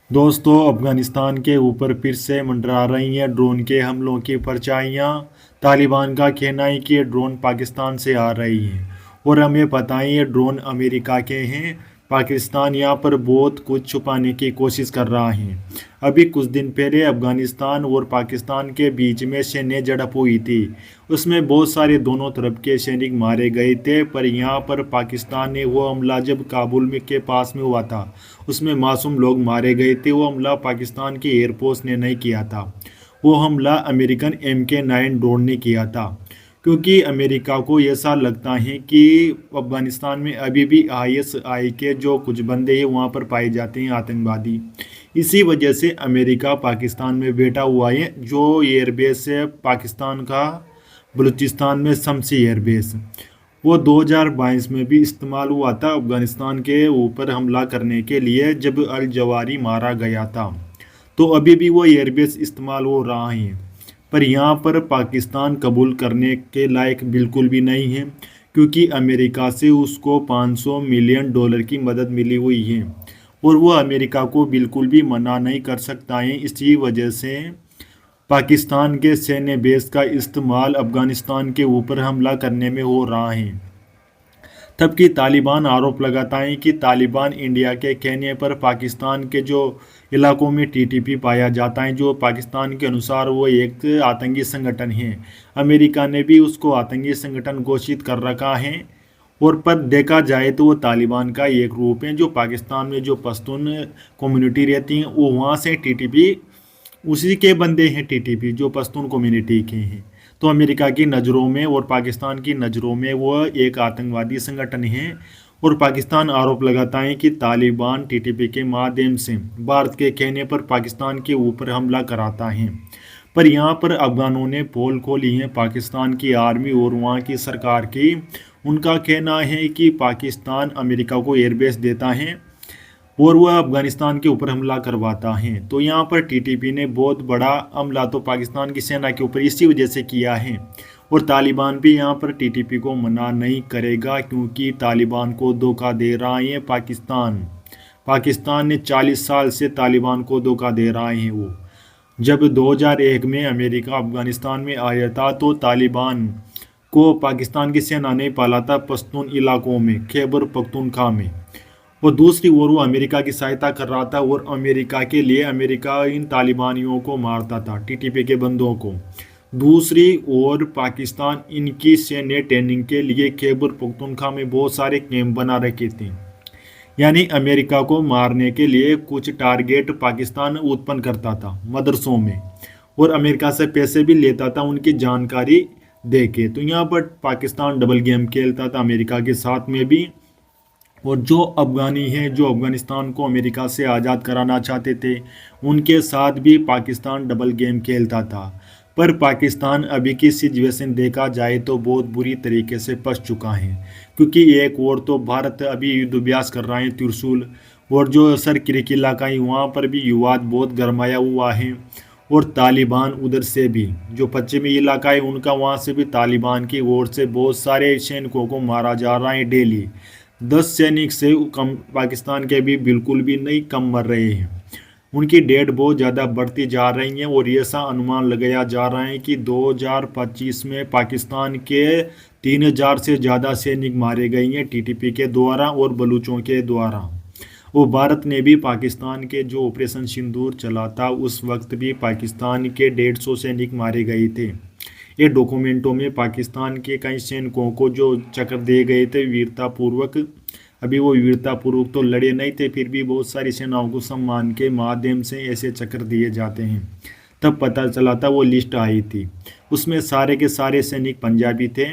दोस्तों, अफगानिस्तान के ऊपर फिर से मंडरा रही हैं ड्रोन के हमलों की परछाइयाँ। तालिबान का कहना है कि ये ड्रोन पाकिस्तान से आ रही हैं और हमें पता है ये ड्रोन अमेरिका के हैं। पाकिस्तान यहाँ पर बहुत कुछ छुपाने की कोशिश कर रहा है। अभी कुछ दिन पहले अफगानिस्तान और पाकिस्तान के बीच में सैन्य झड़प हुई थी। उसमें बहुत सारे दोनों तरफ के सैनिक मारे गए थे, पर यहाँ पर पाकिस्तान ने वो हमला जब काबुल में के पास में हुआ था, उसमें मासूम लोग मारे गए थे। वो हमला पाकिस्तान की एयरफोर्स ने नहीं किया था, वो हमला अमेरिकन MK9 ड्रोन ने किया था। क्योंकि अमेरिका को ऐसा लगता है कि अफगानिस्तान में अभी भी ISI के जो कुछ बंदे हैं वहाँ पर पाए जाते हैं आतंकवादी। इसी वजह से अमेरिका पाकिस्तान में बैठा हुआ है। जो एयरबेस है पाकिस्तान का बलूचिस्तान में शमसी एयरबेस, वो 2022 में भी इस्तेमाल हुआ था अफगानिस्तान के ऊपर हमला करने के लिए जब अल जवारी मारा गया था। तो अभी भी वो एयरबेस इस्तेमाल हो रहा है, पर यहाँ पर पाकिस्तान कबूल करने के लायक बिल्कुल भी नहीं है। क्योंकि अमेरिका से उसको $500 मिलियन की मदद मिली हुई है और वो अमेरिका को बिल्कुल भी मना नहीं कर सकता है। इसी वजह से पाकिस्तान के सैन्य बेस का इस्तेमाल अफगानिस्तान के ऊपर हमला करने में हो रहा है। तबकि तालिबान आरोप लगाता है कि तालिबान इंडिया के कहने पर पाकिस्तान के जो इलाकों में TTP पाया जाता है, जो पाकिस्तान के अनुसार वो एक आतंकी संगठन है, अमेरिका ने भी उसको आतंकी संगठन घोषित कर रखा है। और पर देखा जाए तो वो तालिबान का एक रूप है। जो पाकिस्तान में जो पश्तून कम्युनिटी रहती हैं वो वहाँ से TTP उसी के बंदे हैं। TTP जो पश्तून कम्युनिटी के हैं, तो अमेरिका की नज़रों में और पाकिस्तान की नज़रों में वो एक आतंकवादी संगठन है। और पाकिस्तान आरोप लगाता है कि तालिबान TTP के माध्यम से भारत के कहने पर पाकिस्तान के ऊपर हमला कराता है। पर यहाँ पर अफगानों ने पोल खोली है पाकिस्तान की आर्मी और वहाँ की सरकार की। उनका कहना है कि पाकिस्तान अमेरिका को एयरबेस देता है और वह अफगानिस्तान के ऊपर हमला करवाता है। तो यहाँ पर TTP ने बहुत बड़ा हमला तो पाकिस्तान की सेना के ऊपर इसी वजह से किया है। और तालिबान भी यहाँ पर TTP को मना नहीं करेगा, क्योंकि तालिबान को धोखा दे रहा है पाकिस्तान। पाकिस्तान ने 40 साल से तालिबान को धोखा दे रहा है। वो जब 2001 में अमेरिका अफगानिस्तान में आया था तो तालिबान को पाकिस्तान की सेना ने पाला था पश्तून इलाकों में, खैबर पख्तूनख्वा में। और दूसरी ओर वो अमेरिका की सहायता कर रहा था और अमेरिका के लिए अमेरिका इन तालिबानियों को मारता था, TTP के बंदों को। दूसरी ओर पाकिस्तान इनकी सैन्य ट्रेनिंग के लिए खैबर पख्तूनख्वा में बहुत सारे कैंप बना रखे थे। यानी अमेरिका को मारने के लिए कुछ टारगेट पाकिस्तान उत्पन्न करता था मदरसों में और अमेरिका से पैसे भी लेता था उनकी जानकारी दे के। तो यहाँ पर पाकिस्तान डबल गेम खेलता था अमेरिका के साथ में भी। और जो अफगानी हैं जो अफगानिस्तान को अमेरिका से आज़ाद कराना चाहते थे, उनके साथ भी पाकिस्तान डबल गेम खेलता था। पर पाकिस्तान अभी की सिचुएशन देखा जाए तो बहुत बुरी तरीके से फंस चुका है। क्योंकि एक और तो भारत अभी युद्धाभ्यास कर रहा है त्रिशूल, और जो सर क्रिक इलाका है वहाँ पर भी विवाद बहुत गरमाया हुआ है। और तालिबान उधर से भी जो पश्चिमी इलाका है उनका, वहाँ से भी तालिबान की ओर से बहुत सारे सैनिकों को मारा जा रहा है डेली। 10 सैनिक से कम पाकिस्तान के भी बिल्कुल भी नहीं कम मर रहे हैं। उनकी डेट बहुत ज़्यादा बढ़ती जा रही है और ऐसा अनुमान लगाया जा रहा है कि 2025 में पाकिस्तान के 3000 से ज़्यादा सैनिक मारे गए हैं TTP के द्वारा और बलूचों के द्वारा। वो भारत ने भी पाकिस्तान के जो ऑपरेशन सिंदूर चला था उस वक्त भी पाकिस्तान के 150 सैनिक मारे गए थे। ये डॉक्यूमेंटों में पाकिस्तान के कई सैनिकों को जो चक्र दिए गए थे वीरतापूर्वक। अभी वो वीरतापूर्वक तो लड़े नहीं थे, फिर भी बहुत सारी सेनाओं को सम्मान के माध्यम से ऐसे चक्र दिए जाते हैं। तब पता चला था, वो लिस्ट आई थी, उसमें सारे के सारे सैनिक पंजाबी थे।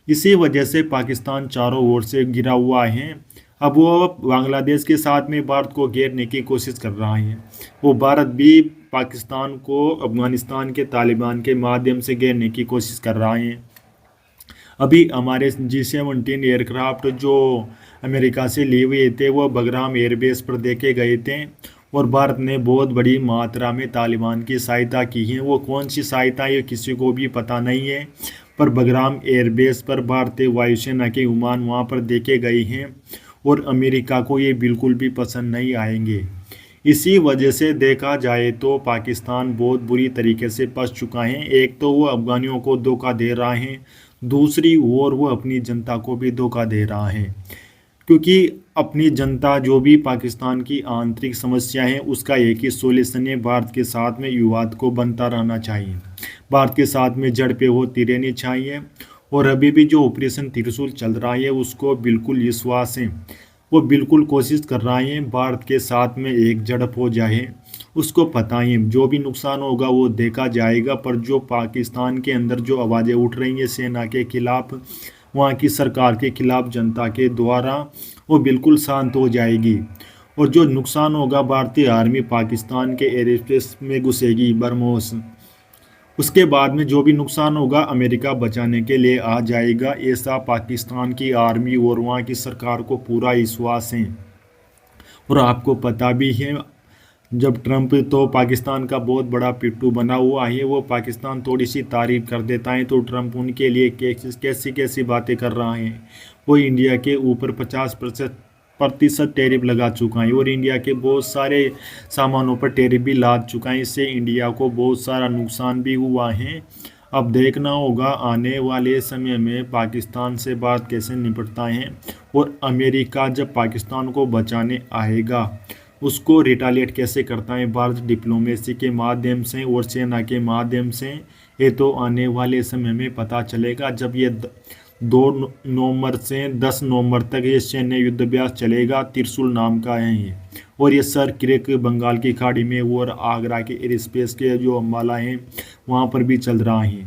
इसी वजह से पाकिस्तान चारों ओर से घिरा हुआ है। अब वो बांग्लादेश के साथ में भारत को घेरने की कोशिश कर रहा है। वो भारत भी पाकिस्तान को अफगानिस्तान के तालिबान के माध्यम से घेरने की कोशिश कर रहा है। अभी हमारे G-17 एयरक्राफ्ट जो अमेरिका से लिए हुए थे वो बगराम एयरबेस पर देखे गए थे और भारत ने बहुत बड़ी मात्रा में तालिबान की सहायता की है। वो कौन सी सहायता है किसी को भी पता नहीं है, पर बगराम एयरबेस पर भारतीय वायुसेना के विमान वहाँ पर देखे गए हैं और अमेरिका को ये बिल्कुल भी पसंद नहीं आएंगे। इसी वजह से देखा जाए तो पाकिस्तान बहुत बुरी तरीके से फंस चुका है। एक तो वो अफगानियों को धोखा दे रहा है, दूसरी ओर वो अपनी जनता को भी धोखा दे रहा है, क्योंकि अपनी जनता जो भी पाकिस्तान की आंतरिक समस्या है उसका एक ही सोल्यूशन है, भारत के साथ में विवाद को बनता रहना चाहिए, भारत के साथ में झड़पें होती रहनी चाहिए। और अभी भी जो ऑपरेशन त्रिशूल चल रहा है उसको बिल्कुल विश्वास है, वो बिल्कुल कोशिश कर रहा है भारत के साथ में एक झड़प हो जाए। उसको पता है जो भी नुकसान होगा वो देखा जाएगा, पर जो पाकिस्तान के अंदर जो आवाज़ें उठ रही हैं सेना के खिलाफ, वहाँ की सरकार के खिलाफ जनता के द्वारा, वो बिल्कुल शांत हो जाएगी। और जो नुकसान होगा भारतीय आर्मी पाकिस्तान के एयर स्पेस में घुसेगी बरमोस, उसके बाद में जो भी नुकसान होगा अमेरिका बचाने के लिए आ जाएगा, ऐसा पाकिस्तान की आर्मी और वहाँ की सरकार को पूरा विश्वास है। और आपको पता भी है जब ट्रंप तो पाकिस्तान का बहुत बड़ा पिट्ठू बना हुआ है, वो पाकिस्तान थोड़ी सी तारीफ कर देता है तो ट्रंप उनके लिए कैसी कैसी बातें कर रहा है। वो इंडिया के ऊपर 50% टैरिफ लगा चुका है और इंडिया के बहुत सारे सामानों पर टैरिफ भी लाद चुका है, इससे इंडिया को बहुत सारा नुकसान भी हुआ है। अब देखना होगा आने वाले समय में पाकिस्तान से बात कैसे निपटता है, और अमेरिका जब पाकिस्तान को बचाने आएगा उसको रिटालिएट कैसे करता है भारत, डिप्लोमेसी के माध्यम से और सेना के माध्यम से। ये तो आने वाले समय में पता चलेगा जब ये 2 नवंबर से 10 नवंबर तक ये सैन्य युद्ध अभ्यास चलेगा, त्रिशूल नाम का है ये। और ये सर क्रिक बंगाल की खाड़ी में और आगरा के एयर स्पेस के जो अम्बाला हैं वहाँ पर भी चल रहा है।